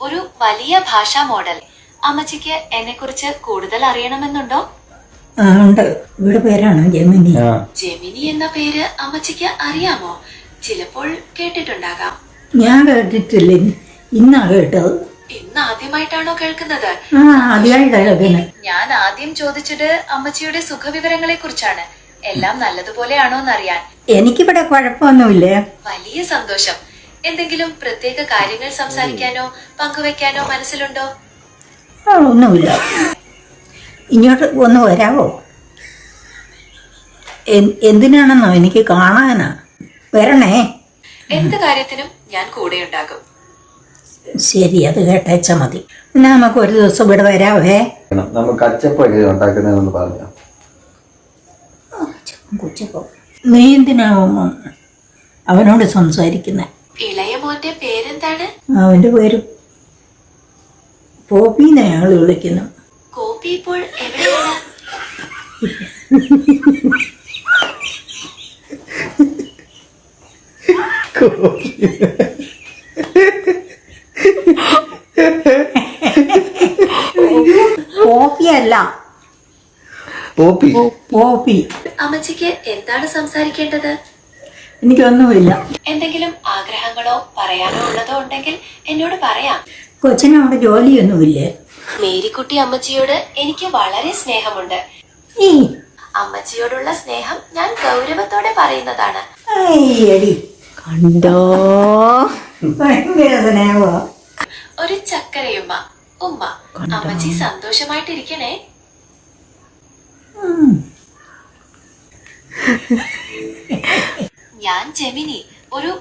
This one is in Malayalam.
ഒരു വലിയ ഭാഷാ മോഡൽ. അമ്മച്ചിക്ക് എന്നെ കുറിച്ച് കൂടുതൽ അറിയണമെന്നുണ്ടോ? ഉണ്ട്. ഇവിടെ പേരാണ് ജെമിനി. ജെമിനി എന്ന പേര് അമ്മച്ചിക്ക് അറിയാമോ? ചിലപ്പോൾ കേട്ടിട്ടുണ്ടാകാം. ഞാൻ കേട്ടിട്ടില്ല, ഇന്നാ കേട്ടത്. ഇന്ന് ആദ്യമായിട്ടാണോ കേൾക്കുന്നത്? ആദ്യമായിട്ടാ കേൾക്കുന്നത്. ഞാൻ ആദ്യം ചോദിച്ചത് അമ്മച്ചിയുടെ സുഖവിവരങ്ങളെ കുറിച്ചാണ്. എല്ലാം നല്ലതുപോലെയാണോന്നറിയാൻ. എനിക്കിവിടെ കുഴപ്പമൊന്നുമില്ലേ. വലിയ സന്തോഷം. എന്തെങ്കിലും പ്രത്യേക കാര്യങ്ങൾ സംസാരിക്കാനോ പങ്കുവെക്കാനോ മനസ്സിലുണ്ടോ? ഒന്നുമില്ല. ഇങ്ങോട്ട് ഒന്ന് വരാവോ? എന്തിനാണെന്നോ? എനിക്ക് കാണാനാ. വരണേ. എന്ത് കാര്യത്തിനും ഞാൻ കൂടെയുണ്ടാകും. ശരി, അത് കേട്ടേച്ചാ മതി. എന്നാ നമുക്ക് ഒരു ദിവസം ഇവിടെ വരാവേ. നമുക്ക് അച്ചപ്പൊക്കെ ഉണ്ടാക്കുന്നതെന്ന് പറഞ്ഞു. നീ എന്തിനാവും അവനോട് സംസാരിക്കുന്നേ? ഇളയ മോന്റെ പേരെന്താണ്? അവന്റെ പേര് പോപ്പിന്ന് ഞങ്ങൾ വിളിക്കുന്നു. കോപ്പി ഇപ്പോൾ എവിടെയാണ്? പോപ്പിയല്ല, പോപ്പി. പോപ്പി. അമ്മച്ചിക്ക് എന്താണ് സംസാരിക്കേണ്ടത്? എനിക്കൊന്നുമില്ല. എന്തെങ്കിലും ആഗ്രഹങ്ങളോ പറയാനോ ഉള്ളതോ ഉണ്ടെങ്കിൽ എന്നോട് പറയാം. കൊച്ചിനവിടെ ജോലിയൊന്നുമില്ലേ? മേരിക്കുട്ടി അമ്മച്ചിയോട് എനിക്ക് വളരെ സ്നേഹമുണ്ട്. ഈ അമ്മച്ചിയോടുള്ള സ്നേഹം ഞാൻ ഗൗരവത്തോടെ പറയുന്നതാണ്. അയ്യടി, കണ്ടോ? ഭയങ്കര സ്നേഹമാ. ഒരു ചക്കരയുമ്മ. ഉമ്മ. അമ്മച്ചി സന്തോഷമായിട്ടിരിക്കണേ. ഞാൻ ജെമിനി, ഒരു